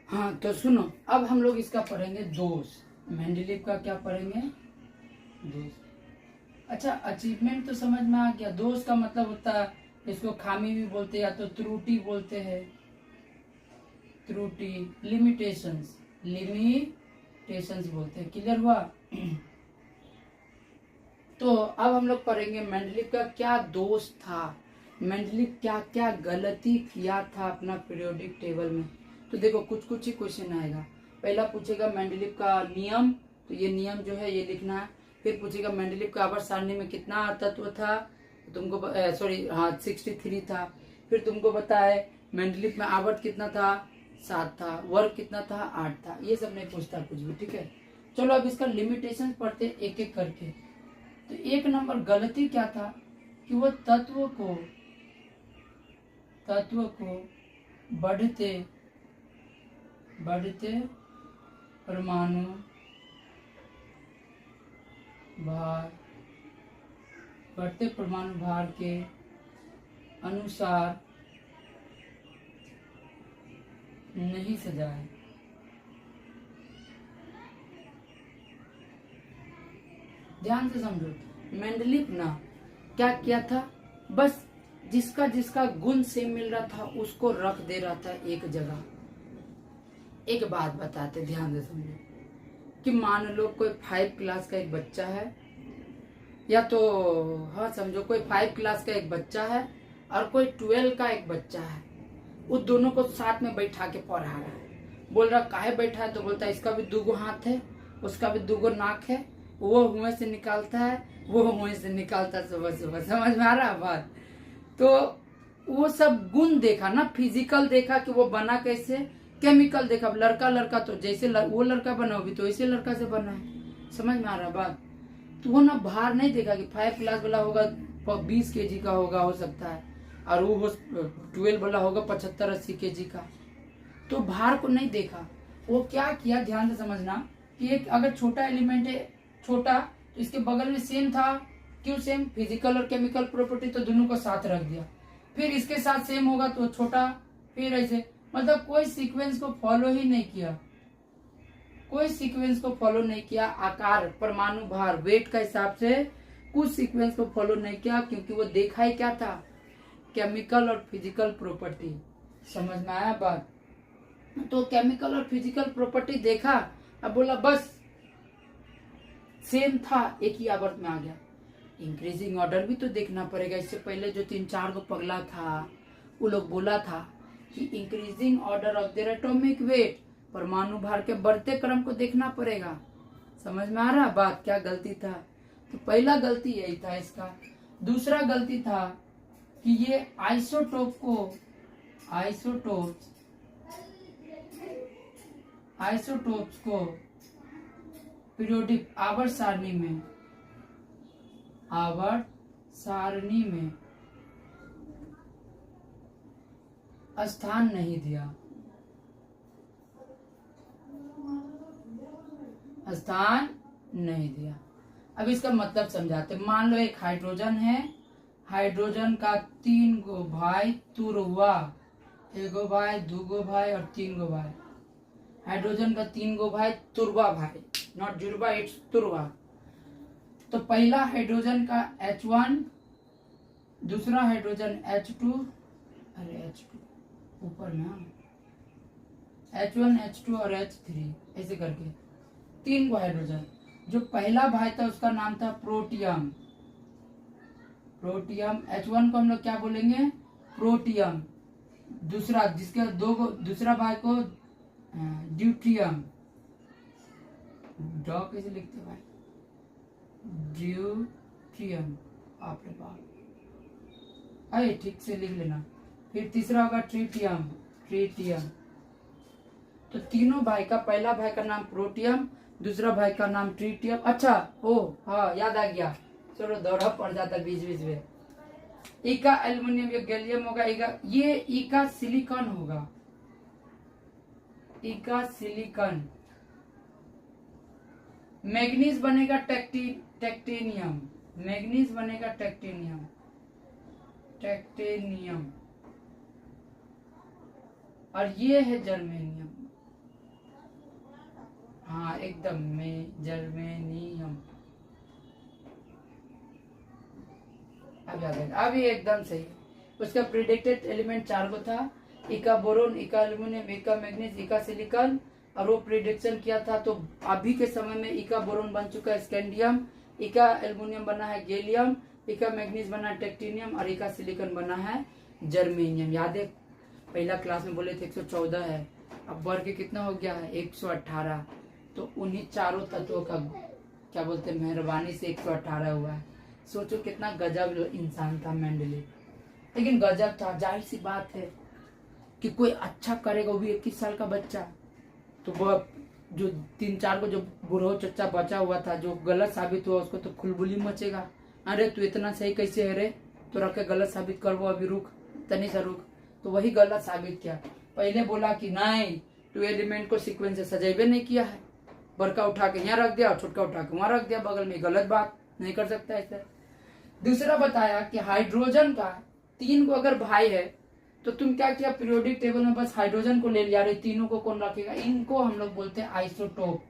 हाँ तो सुनो, अब हम लोग इसका पढ़ेंगे दोष। मेंडलीव का क्या पढ़ेंगे? दोष। अच्छा, अचीवमेंट तो समझ में आ गया। दोष का मतलब होता है, इसको खामी भी बोलते हैं या तो त्रुटि बोलते हैं, त्रुटि। लिमिटेशंस, लिमिटेशंस बोलते हैं। क्लियर हुआ? तो अब हम लोग पढ़ेंगे मेंडलीव का क्या दोष था, मेंडलीव क्या क्या गलती किया था अपना पीरियोडिक टेबल में। तो देखो कुछ कुछ ही क्वेश्चन आएगा। पहला पूछेगा मेंडलीव का नियम, तो ये नियम जो है ये लिखना है। फिर पूछेगा मेंडलीव का आवर्त सारणी में कितना तत्व था, तुमको 63 था। फिर तुमको पता है मेंडलीव में आवर्त कितना था, 7 था। वर्ग कितना था, 8 था। ये सब नहीं पूछता कुछ भी, ठीक है। चलो अब इसका लिमिटेशन पढ़ते एक एक करके। तो एक नंबर गलती क्या था कि वो तत्व को बढ़ते परमाणु भार के अनुसार नहीं सजाए। ध्यान से समझो, मेंडलीव ना क्या किया था, बस जिसका जिसका गुण सेम मिल रहा था उसको रख दे रहा था एक जगह। एक बात बताते, ध्यान से समझो कि मान लो कोई 5 क्लास का एक बच्चा है, या तो हाँ समझो कोई 5 क्लास का एक बच्चा है और कोई 12 का एक बच्चा है। उस दोनों को साथ में बैठा के पढ़ा रहा है। बोल रहा काहे बैठा है, तो बोलता है इसका भी 2 हाथ है, उसका भी 2 नाक है, वो मुंह से निकालता है, वो मुंह से निकालता है सुबह सुबह। समझ में आ रहा है बात? तो वो सब गुण देखा ना, फिजिकल देखा कि वो बना कैसे, केमिकल देखा। लड़का लड़का तो जैसे वो लड़का बना भी तो वैसे लड़का से बना है। समझ में आ रहा है बात? तो वो ना भार नहीं देखा कि 5 क्लास वाला होगा 20 kg का होगा, हो सकता है, और वो 12 वाला होगा 75-80 kg का। तो भार को नहीं देखा। वो क्या किया, ध्यान से समझना कि एक अगर छोटा एलिमेंट है, छोटा, तो इसके बगल में सेम था। क्यों सेम? फिजिकल और केमिकल प्रॉपर्टी, तो दोनों को साथ रख दिया। फिर इसके साथ सेम होगा तो छोटा, फिर ऐसे, मतलब कोई सीक्वेंस को फॉलो ही नहीं किया, कोई सीक्वेंस को फॉलो नहीं किया। आकार, परमाणु भार, वेट का हिसाब से कुछ सीक्वेंस को फॉलो नहीं किया, क्योंकि वो देखा ही क्या था, केमिकल और फिजिकल प्रॉपर्टी। समझ में आया बात? तो केमिकल और फिजिकल प्रॉपर्टी देखा, अब बोला बस सेम था, एक ही आवर्त में आ गया। इंक्रीजिंग ऑर्डर भी तो देखना पड़ेगा। इससे पहले जो 3-4 को पगला था, वो लोग बोला था कि increasing order of their atomic weight, परमाणु भार के बढ़ते क्रम को देखना पड़ेगा। समझ में आ रहा बात? क्या गलती था? तो पहला गलती यही था इसका। दूसरा गलती था कि ये आइसोटोप्स को पीरियोडिक आवर्त सारणी में स्थान नहीं दिया। अब इसका मतलब समझाते। मान लो एक हाइड्रोजन है, हाइड्रोजन का 3 गो भाई तुरवा, 1 गो भाई, 2 गो भाई और 3 गो भाई। हाइड्रोजन का 3 गो भाई तुरवा भाई, नॉट जुड़वा, इट्स तुरवा। तो पहला हाइड्रोजन का H1, दूसरा हाइड्रोजन H2, अरे H2 ऊपर में, H1, H2 और H3, ऐसे करके 3 को हाइड्रोजन। जो पहला भाई था उसका नाम था प्रोटियम। H1 को हम लोग क्या बोलेंगे? प्रोटियम। दूसरा जिसके दूसरा भाई को ड्यूट्रियम। ड्रॉ कैसे लिखते भाई? ड्यूट्रियम। आप रे बाप, अरे ठीक से लिख लेना। फिर तीसरा होगा ट्रीटियम। तो तीनों भाई का, पहला भाई का नाम प्रोटियम, दूसरा भाई का नाम ट्रीटियम। अच्छा हाँ याद आ गया, चलो दौरा पड़ जाता बीच बीच में। इका एल्युमिनियम या गैलियम होगा, ये इका सिलिकॉन होगा, इका सिलिकॉन। मैग्नीज बनेगा टेक्टेनियम, मैग्नीज बनेगा टेक्टेनियम। और ये है जर्मेनियम। हाँ एकदम में जर्मेनियम। अभी एकदम सही। उसका प्रिडिक्टेड एलिमेंट 4 को था, इका बोरोन, इका एल्यूमिनियम, इका मैग्नीज, इका सिलिकॉन। और वो प्रिडिक्शन किया था, तो अभी के समय में इका बोरोन बन चुका है स्कैंडियम, इका एल्यूमिनियम बना है गैलियम, इका मैग्नीज बना है टेक्टिनियम और इका सिलिकॉन बना है जर्मेनियम। याद है पहला क्लास में बोले थे 114 है, अब बढ़ के कितना हो गया है 118। तो उन्हीं चारों तत्वों का क्या बोलते हैं मेहरबानी से 118 हुआ है। सोचो कितना गजब इंसान था मेंडलीव। लेकिन गजब था, जाहिर सी बात है कि कोई अच्छा करेगा, वो भी 21 साल का बच्चा। तो वो जो 3-4 को जो बुढ़ो चच्चा बचा हुआ था, जो गलत साबित हुआ, उसको तो खुलबुली मचेगा। अरे तू इतना सही कैसे है रे, तो रख के गलत साबित कर, वो अभी रुक, तनी सा रुक। तो वही गलत साबित किया। पहले बोला कि नहीं, तू एलिमेंट को सीक्वेंस से सजेबे नहीं किया है, बड़का उठा के यहाँ रख दिया और छोटका उठा के वहां रख दिया बगल में, गलत बात नहीं कर सकता ऐसे। दूसरा बताया कि हाइड्रोजन का 3 को अगर भाई है, तो तुम क्या किया, पीरियोडिक टेबल में बस हाइड्रोजन को ले लिया, रे तीनों को कौन रखेगा, इनको हम लोग बोलते हैं आइसोटोप।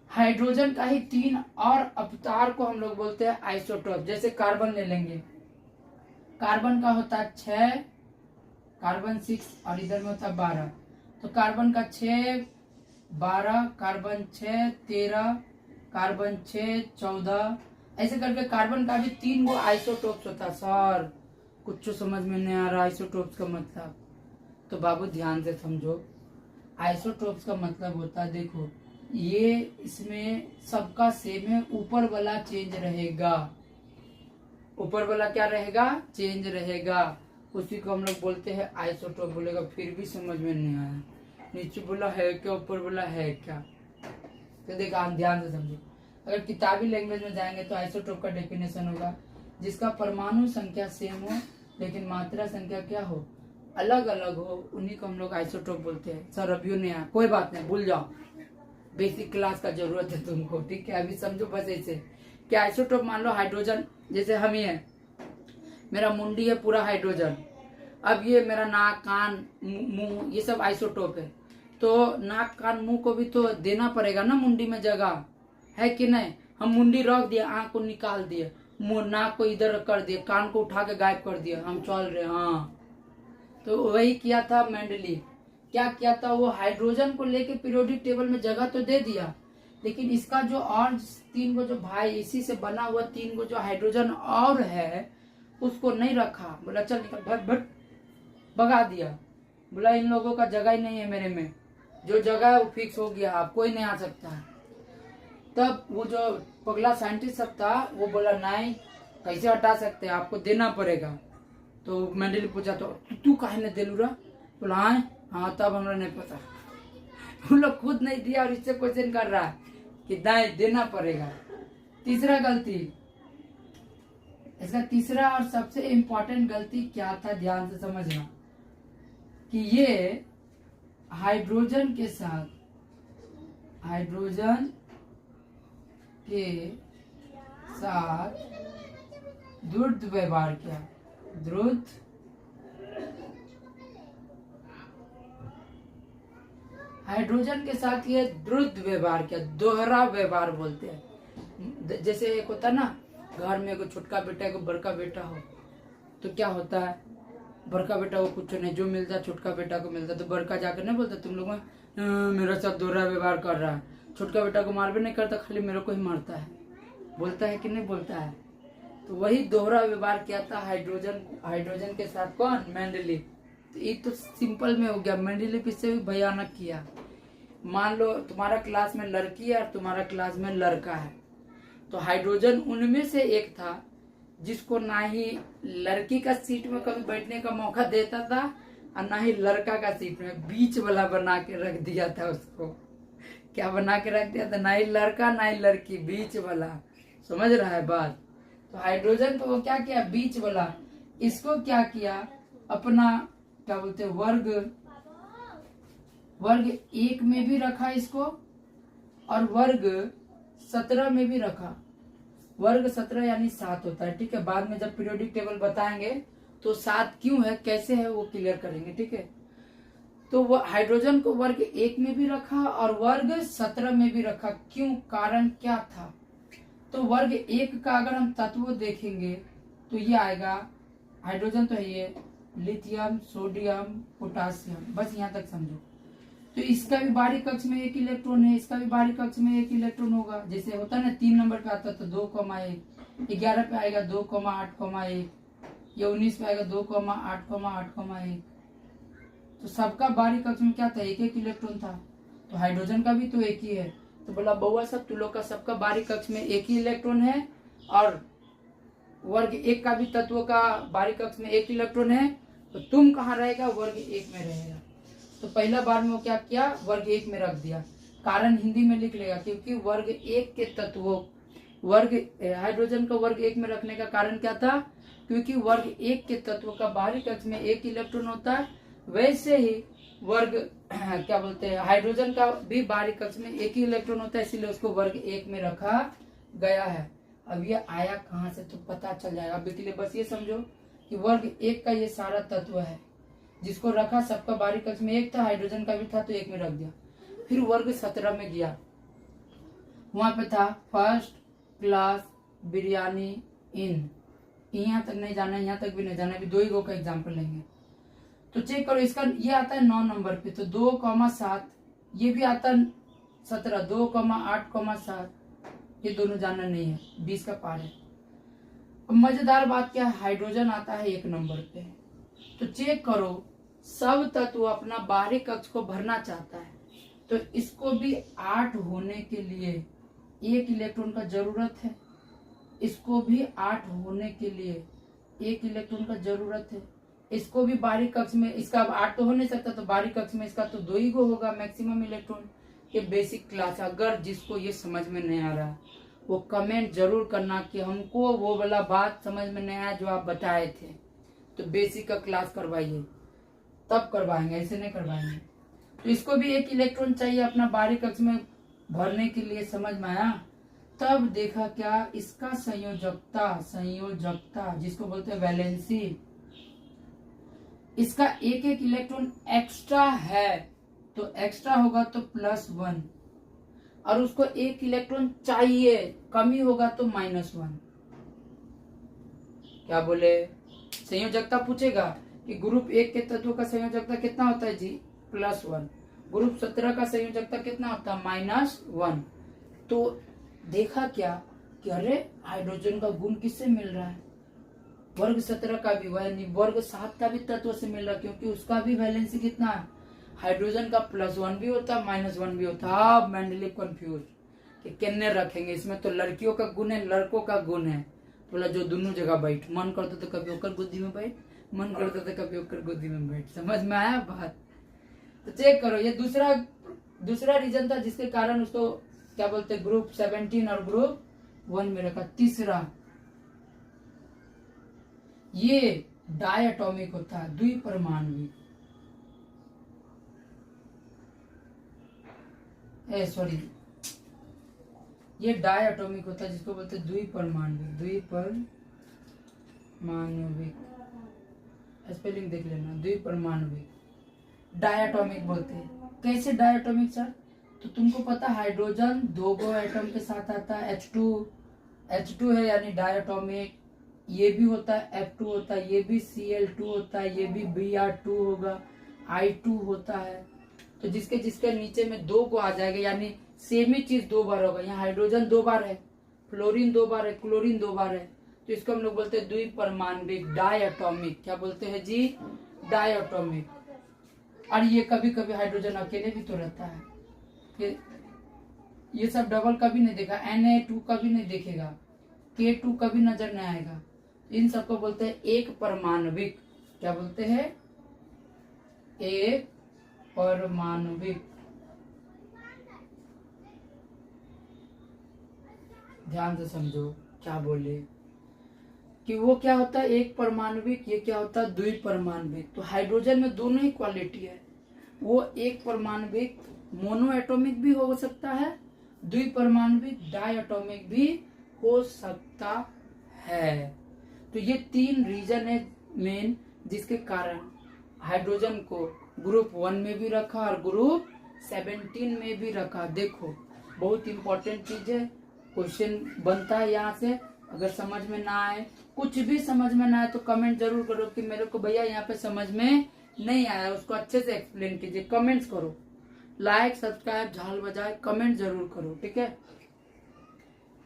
हाइड्रोजन का ही 3 और अवतार को हम लोग बोलते हैं आइसोटोप। जैसे कार्बन ले लेंगे, कार्बन का होता है 6, कार्बन 6 और इधर में होता है 12। तो कार्बन का 6 12, कार्बन 6 13, कार्बन 6 14, ऐसे करके कार्बन का भी 3 गो आइसोटोप्स होता है। सर कुछ समझ में नहीं आ रहा आइसोटोप्स का मतलब, तो बाबू ध्यान से समझो। आइसोटोप्स का मतलब होता है, देखो ये इसमें सबका सेम है, ऊपर वाला चेंज रहेगा, ऊपर वाला क्या रहेगा, चेंज रहेगा, उसी को हम लोग बोलते हैं आइसोटोप। बोलेगा फिर भी समझ में नहीं आया, नीचे बोला है क्या, ऊपर बोला है क्या। तो देखा, ध्यान से समझो। अगर किताबी लैंग्वेज में जाएंगे तो आइसोटोप का डेफिनेशन होगा जिसका परमाणु संख्या सेम हो लेकिन मात्रा संख्या क्या हो, अलग अलग हो, उन्हीं को हम लोग आइसोटोप बोलते हैं। सर अभी नहीं आया, कोई बात नहीं, भूल जाओ, बेसिक क्लास का जरूरत है तुमको, ठीक है। अभी समझो बस ऐसे कि आइसोटोप मान लो हाइड्रोजन, जैसे हम ही है, मेरा मुंडी है पूरा हाइड्रोजन, अब ये मेरा नाक कान मुंह ये सब आइसोटोप है। तो नाक कान मुंह को भी तो देना पड़ेगा ना मुंडी में जगह, है कि नहीं। हम मुंडी रख दिए, आंख को निकाल दिए, मुंह नाक को इधर कर दिए, कान को उठा के गायब कर दिया, हम चल रहे। हाँ, तो वही किया था मेंडलीव। क्या किया था, वो हाइड्रोजन को लेके पीरियोडिक टेबल में जगह तो दे दिया, लेकिन इसका जो और 3 को जो भाई इसी से बना हुआ 3 को जो हाइड्रोजन और है उसको नहीं रखा। बोला चल निकल, भट भट भगा दिया। बोला इन लोगों का जगह ही नहीं है मेरे में, जो जगह है वो फिक्स हो गया, आप कोई नहीं आ सकता है। तब वो जो पगला साइंटिस्ट सब था वो बोला नहीं, कैसे हटा सकते हैं, आपको देना पड़ेगा। तो मेंडलीव पूछा तो तू काहे नहीं दिलू रहा, बोला हाँ तब हमरा नहीं पता, वो लोग खुद नहीं दिया और इससे क्वेश्चन कर रहा है कि नहीं देना पड़ेगा। तीसरा गलती, इसका तीसरा और सबसे इम्पोर्टेंट गलती क्या था, ध्यान से समझना, कि ये हाइड्रोजन के साथ द्रुत व्यवहार किया, द्रुत हाइड्रोजन के साथ ये द्रुत व्यवहार किया, दोहरा व्यवहार बोलते हैं। जैसे एक होता है ना, घर में एगो छोटका बेटा एगो बड़का बेटा हो, तो क्या होता है, बड़का बेटा को कुछ नहीं, जो मिलता है छोटका बेटा को मिलता है, तो बड़का जाकर नहीं बोलता तुम लोग मेरे साथ दोहरा व्यवहार कर रहा है, छोटका बेटा को मार भी नहीं करता, खाली मेरे को ही मारता है, बोलता है कि नहीं बोलता है। तो वही दोहरा व्यवहार किया था हाइड्रोजन के साथ, कौन, मेंडलीव। तो एक तो सिंपल में हो गया, मेंडलीव इससे भी भयानक किया। मान लो तुम्हारा क्लास में लड़की है और तुम्हारा क्लास में लड़का है, तो हाइड्रोजन उनमें से एक था जिसको ना ही लड़की का सीट में कभी बैठने का मौका देता था और ना ही लड़का का सीट में, बीच वाला बना के रख दिया था उसको। क्या बना के रख दिया था, ना ही लड़का ना ही लड़की, बीच वाला। समझ रहा है बात। तो हाइड्रोजन को वो क्या किया, बीच वाला, इसको क्या किया, अपना क्या बोलते वर्ग 1 में भी रखा इसको और वर्ग 17 में भी रखा। वर्ग 17 यानी 7 होता है, ठीक है। बाद में जब पीरियोडिक टेबल बताएंगे तो 7 क्यों है कैसे है वो क्लियर करेंगे, ठीक है। तो वो हाइड्रोजन को वर्ग 1 में भी रखा और वर्ग 17 में भी रखा। क्यों, कारण क्या था? तो वर्ग 1 का अगर हम तत्व देखेंगे तो ये आएगा, हाइड्रोजन तो है ये, लिथियम, सोडियम, पोटासियम, बस यहाँ तक समझो। तो इसका भी बाहरी कक्ष में 1 इलेक्ट्रॉन है, इसका भी बाहरी कक्ष में 1 इलेक्ट्रॉन होगा। जैसे होता है ना 3 नंबर पे आता तो 2,1, 11 पे आएगा 2,8,1, ये 19 पे आएगा 2,8,8,1। तो सबका बाहरी कक्ष में क्या था, 1-1 इलेक्ट्रॉन था। तो हाइड्रोजन का भी तो 1 ही है। तो बोला बउआ सब तुम लोग का सबका बाहरी कक्ष में 1 ही इलेक्ट्रॉन है और वर्ग 1 का भी तत्व का बाहरी कक्ष में 1 इलेक्ट्रॉन है। तो तुम कहाँ रहेगा, वर्ग 1 में रहेगा। तो पहला बार में वो क्या किया, वर्ग 1 में रख दिया। कारण हिंदी में लिख लेगा, क्योंकि वर्ग 1 के तत्वों वर्ग हाइड्रोजन को वर्ग 1 में रखने का कारण क्या था, क्योंकि वर्ग 1 के तत्व का बाहरी कक्ष में 1 इलेक्ट्रॉन होता है। वैसे ही वर्ग क्या बोलते हैं, हाइड्रोजन का भी बाहरी कक्ष में 1 ही इलेक्ट्रॉन होता है, इसीलिए उसको वर्ग 1 में रखा गया है। अब ये आया कहाँ से तो पता चल जाएगा। अभी के लिए बस ये समझो कि वर्ग 1 का ये सारा तत्व है, जिसको रखा सबका बाहरी कक्ष में 1 था, हाइड्रोजन का भी था तो 1 में रख दिया। फिर वर्ग 17 में गया, वहां पे था फर्स्ट क्लास बिरयानी इन। यहाँ तक नहीं जाना, यहाँ तक भी नहीं जाना, अभी 2 ही गो का एग्जाम्पल लेंगे। तो चेक करो, इसका ये आता है 9 नंबर पे, तो 2,7, ये भी आता है 17, 2,8,7, ये दोनों जानना नहीं है, 20 का पार है। अब मजेदार बात क्या है, हाइड्रोजन आता है 1 नंबर पे। तो चेक करो, सब तत्व अपना बाहरी कक्ष को भरना चाहता है, तो इसको भी 8 होने के लिए 1 इलेक्ट्रॉन का जरूरत है, इसको भी 8 होने के लिए 1 इलेक्ट्रॉन का जरूरत है, इसको भी बाहरी कक्ष में, इसका 8 तो हो नहीं सकता, तो बाहरी कक्ष में इसका तो 2 ही गो होगा मैक्सिमम इलेक्ट्रॉन। ये बेसिक क्लास, अगर जिसको ये समझ में नहीं आ रहा वो कमेंट जरूर करना कि हमको वो वाला बात समझ में नहीं आया जो आप बताए थे। तो बेसिक का क्लास करवाइए, तब करवाएंगे, ऐसे नहीं करवाएंगे। तो इसको भी 1 इलेक्ट्रॉन चाहिए अपना बाहरी कक्ष में भरने के लिए, समझ में आया। तब देखा क्या, इसका संयोजकता जिसको बोलते हैं वैलेंसी, इसका 1-1 इलेक्ट्रॉन एक्स्ट्रा है, तो एक्स्ट्रा होगा तो +1, और उसको 1 इलेक्ट्रॉन चाहिए, कमी होगा तो -1। क्या बोले, संयोजकता पूछेगा कि ग्रुप 1 के तत्वों का संयोजकता कितना होता है जी, +1। ग्रुप 17 का संयोजकता कितना होता है, -1। तो देखा क्या कि अरे हाइड्रोजन का गुण किससे मिल रहा है, वर्ग 17 का भी, वर्ग 7 का भी तत्व से मिल रहा है, क्योंकि उसका भी वैलेंसी कितना है, हाइड्रोजन का +1 भी होता है, -1 भी होता है। अब मेंडलीव कंफ्यूज कि किन्ने रखेंगे, इसमें तो लड़कियों का गुण है, लड़कों का गुण है। बोला जो दोनों जगह बैठ, मन करता तो कभी ओकर गोदी में बैठ, मन करता तो कभी ओकर गोदी में बैठ। समझ में आया बात। तो चेक करो, ये दूसरा रीजन था जिसके कारण उसको क्या बोलते हैं, ग्रुप 17 और ग्रुप 1 में रखा। तीसरा, ये डायटोमिक होता है, द्विपरमाणविक। ये डायटोमिक होता है, जिसको बोलते हैं द्विपरमाणविक। स्पेलिंग देख लेना, द्विपरमाणविक डायटोमिक बोलते हैं। कैसे डायटोमिक सर, तो तुमको पता हाइड्रोजन 2 गो एटम के साथ आता है, H2 है यानी डायटोमिक। ये भी होता है F2 होता है, ये भी Cl2 होता है, ये भी Br2 होगा, I2 होता है। तो जिसके जिसके नीचे में 2 को आ जाएगा, यानी सेम ही चीज 2 बार होगा। यहाँ हाइड्रोजन 2 बार है, फ्लोरीन 2 बार है, क्लोरीन 2 बार है, तो इसको हम लोग बोलते हैं द्विपरमाणविक, डायटोमिक। क्या बोलते हैं जी, डायटोमिक। और ये कभी कभी हाइड्रोजन अकेले भी तो रहता है, ये सब डबल कभी नहीं देखा, Na2 कभी नहीं देखेगा, K2 कभी नजर नहीं आएगा। इन सबको बोलते हैं एक परमाणविक। क्या बोलते हैं, एक परमाणविक। ध्यान से समझो क्या बोले कि वो क्या होता है एक परमाणविक, ये क्या होता है द्विपरमाणविक। तो हाइड्रोजन में दोनों ही क्वालिटी है, वो एक परमाणविक मोनो एटॉमिक भी हो सकता है, द्विपरमाणविक डायटोमिक भी हो सकता है। तो ये 3 रीजन है मेन, जिसके कारण हाइड्रोजन को ग्रुप 1 में भी रखा और ग्रुप 17 में भी रखा। देखो बहुत इंपॉर्टेंट चीज है, क्वेश्चन बनता है यहाँ से। अगर समझ में ना आए, कुछ भी समझ में ना आए तो कमेंट जरूर करो कि मेरे को भैया यहाँ पे समझ में नहीं आया, उसको अच्छे से एक्सप्लेन कीजिए। कमेंट्स करो, लाइक सब्सक्राइब झाल बजाए कमेंट जरूर करो, ठीक है।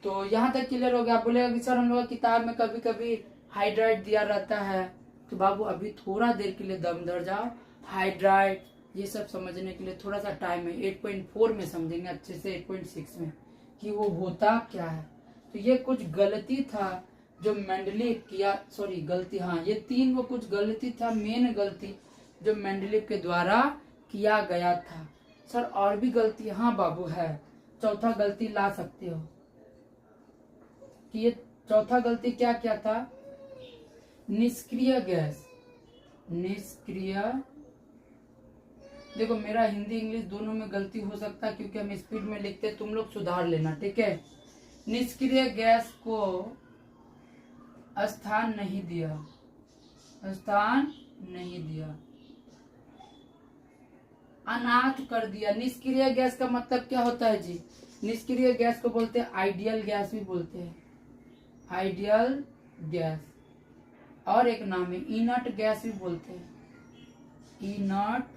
तो यहाँ तक क्लियर हो गया। आप बोलेगा कि सर हम लोग किताब में कभी कभी हाइड्राइट दिया रहता है, तो बाबू अभी थोड़ा देर के लिए दम धर जाओ। हाइड्राइट ये सब समझने के लिए थोड़ा सा टाइम है, 8.4 में समझेंगे अच्छे से, 8.6 में कि वो होता क्या है। तो ये कुछ गलती था जो मेंडलीव किया, सॉरी गलती, हाँ ये 3 वो कुछ गलती था, मेन गलती जो मेंडलीव के द्वारा किया गया था। सर और भी गलती, हाँ बाबू है, चौथा गलती ला सकते हो कि ये चौथा गलती क्या क्या था, निष्क्रिय गैस। निष्क्रिय, देखो मेरा हिंदी इंग्लिश दोनों में गलती हो सकता है क्योंकि हम स्पीड में लिखते हैं, तुम लोग सुधार लेना, ठीक है। निष्क्रिय गैस को स्थान नहीं दिया, स्थान नहीं दिया, अनाथ कर दिया। निष्क्रिय गैस का मतलब क्या होता है जी? निष्क्रिय गैस को बोलते हैं आइडियल गैस भी बोलते हैं, आइडियल गैस। और एक नाम है इनर्ट गैस भी बोलते हैं, इनर्ट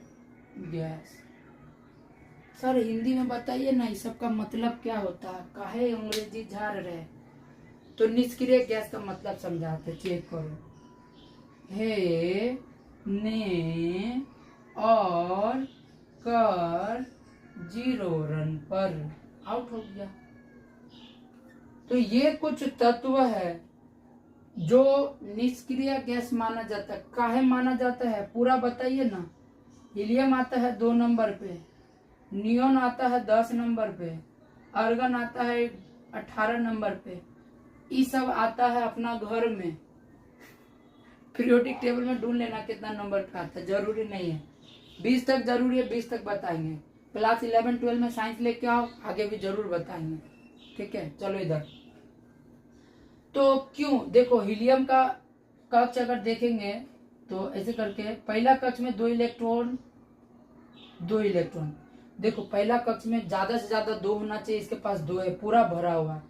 गैस। सर हिंदी में बताइए ना, इस सब का मतलब क्या होता है, काहे अंग्रेजी झाड़ रहे। तो निष्क्रिय गैस का मतलब समझाते, चेक करो। हे, ने और कर 0 रन पर आउट हो गया। तो ये कुछ तत्व है जो निष्क्रिय गैस माना जाता है। काहे माना जाता है पूरा बताइए ना। हीलियम आता है 2 नंबर पे, नियोन आता है 10 नंबर पे, आर्गन आता है 18 नंबर पे। ये सब आता है अपना घर में। पीरियोडिक टेबल में ढूंढ लेना कितना नंबर पे आता है, जरूरी नहीं है। 20 तक जरूरी है, 20 तक बताएंगे। क्लास 11-12 में साइंस लेके आओ, आगे भी जरूर बताएंगे, ठीक है। चलो इधर, तो क्यों देखो हीलियम का कक्ष अगर देखेंगे तो ऐसे करके, पहला कक्ष में 2 इलेक्ट्रॉन, 2 इलेक्ट्रॉन। देखो पहला कक्ष में ज्यादा से ज्यादा 2 होना चाहिए, इसके पास 2 है, पूरा भरा हुआ है।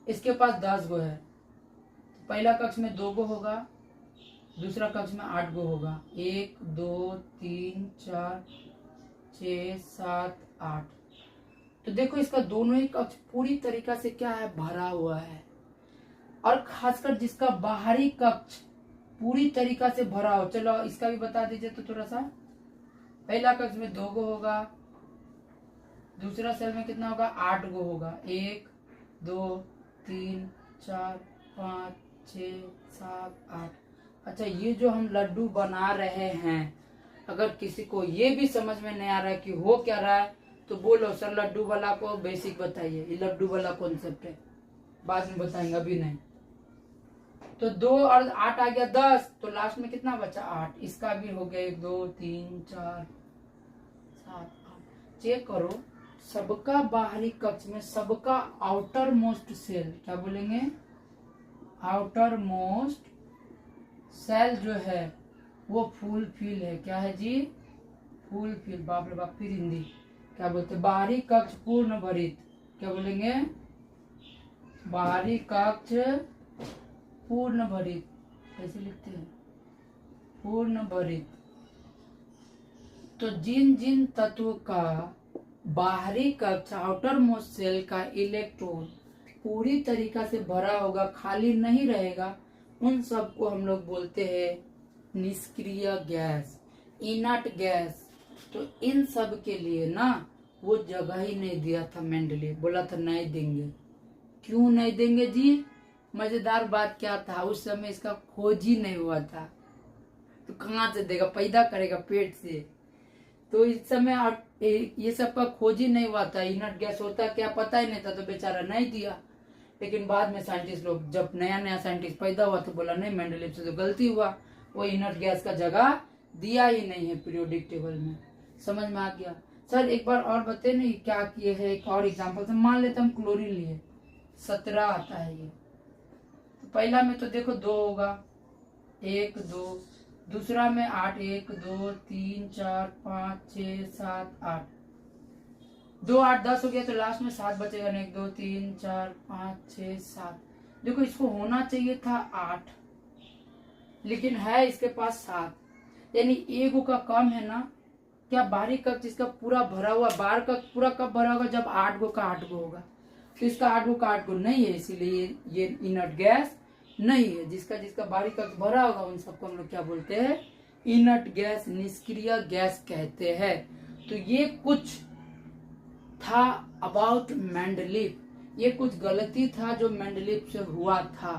इसके पास 10 गो है, तो पहला कक्ष में 2 गो होगा, दूसरा कक्ष में 8 गो होगा। 1 2 3 4 6 7 8। तो देखो इसका दोनों ही कक्ष पूरी तरीका से क्या है, भरा हुआ है। और खासकर जिसका बाहरी कक्ष पूरी तरीका से भरा हो, चलो इसका भी बता दीजिए तो थोड़ा सा। पहला कक्ष में 2 गो होगा, दूसरा सेल में कितना होगा, 8 गो होगा। 1 2 3 4 5 6 7 8। अच्छा ये जो हम लड्डू बना रहे हैं, अगर किसी को ये भी समझ में नहीं आ रहा है कि हो क्या रहा है, तो बोलो सर लड्डू वाला को बेसिक बताइए, ये लड्डू वाला कॉन्सेप्ट है, बाद में बताएंगे, अभी नहीं। तो 2 और 8 आ गया 10, तो लास्ट में कितना बचा, 8। इसका भी हो गया 1 2 3 4 7 8। चेक करो, सबका बाहरी कक्ष में सबका आउटर मोस्ट सेल, क्या बोलेंगे, आउटर मोस्ट सेल जो है वो फुल फिल है। क्या है जी, फुल फिल। बाप रे बाप, फिर हिंदी क्या बोलते, बाहरी कक्ष पूर्ण भरित, क्या बोलेंगे, बाहरी कक्ष पूर्ण भरित। कैसे लिखते हैं, पूर्ण भरित। तो जिन जिन तत्व का बाहरी कक्ष आउटर मोस्ट सेल का इलेक्ट्रॉन पूरी तरीका से भरा होगा, खाली नहीं रहेगा, उन सब को हम लोग बोलते हैं निष्क्रिय गैस, इनर्ट गैस। तो इन सब के लिए ना वो जगह ही नहीं दिया था मेंडलीव, बोला था नहीं देंगे। क्यों नहीं देंगे जी, मजेदार बात क्या था, उस समय इसका खोज ही नहीं हुआ था, तो कहाँ से देगा, पैदा करेगा पेट से। तो इस समय ये सब का खोज ही नहीं हुआ था, इनर्ट गैस होता क्या पता ही नहीं था, तो बेचारा नहीं दिया। लेकिन बाद में साइंटिस्ट लोग, जब नया नया साइंटिस्ट पैदा हुआ तो बोला नहीं मेंडलीव से तो गलती हुआ, वो इनर्ट गैस का जगह दिया ही नहीं है पीरियोडिक टेबल में। समझ में आ गया। सर एक बार और बताए नहीं क्या किए है, एक और एग्जाम्पल से मान लेते हम क्लोरीन लिए, 17 आता है ये। तो पहला में तो देखो 2 होगा, 1 2, दूसरा में 8, 1 2 3 4 5 6 7 8, 2 8 10 हो गया, तो लास्ट में 7 बचेगा ना, 1 2 3 4 5 6 7। देखो इसको होना चाहिए था 8, लेकिन है इसके पास 7, यानी एगो का कम है ना। क्या बाहरी कप जिसका पूरा भरा हुआ, बाहर का पूरा कप भरा होगा जब 8 गो का 8 गो होगा, तो इसका 8 गो का 8 गो नहीं है, इसीलिए ये इनर्ट गैस नहीं है। जिसका जिसका बाहरी कप भरा होगा उन सबको हम लोग क्या बोलते हैं, इनर्ट गैस, निष्क्रिय गैस कहते हैं। तो ये कुछ था अबाउट मेंडलीफ, ये कुछ गलती था जो मेंडलीफ से हुआ था।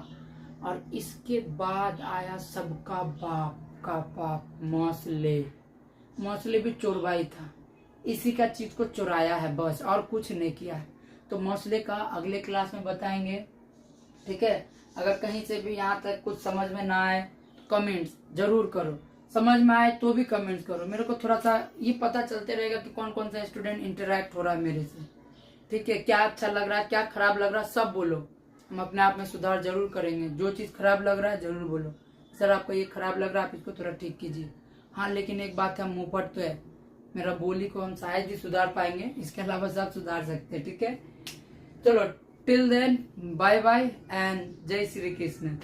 और इसके बाद आया सबका बाप का बाप मौसले। मौसले भी चोरवाई था, इसी का चीज को चुराया है बस, और कुछ नहीं किया है। तो मौसले का अगले क्लास में बताएंगे, ठीक है। अगर कहीं से भी यहाँ तक कुछ समझ में ना आए तो कमेंट्स जरूर करो, समझ में आए तो भी कमेंट्स करो, मेरे को थोड़ा सा ये पता चलते रहेगा कि कौन कौन सा स्टूडेंट इंटरेक्ट हो रहा है मेरे से, ठीक है। क्या अच्छा लग रहा है, क्या खराब लग रहा है, सब बोलो, हम अपने आप में सुधार जरूर करेंगे। जो चीज खराब लग रहा है जरूर बोलो, सर आपको ये खराब लग रहा है, आप इसको थोड़ा ठीक कीजिए। हाँ लेकिन एक बात है, मुंहफट तो है मेरा, बोली को हम शायद ही सुधार पाएंगे, इसके अलावा सब सुधार सकते हैं, ठीक है। चलो till then bye bye and जय श्री कृष्ण।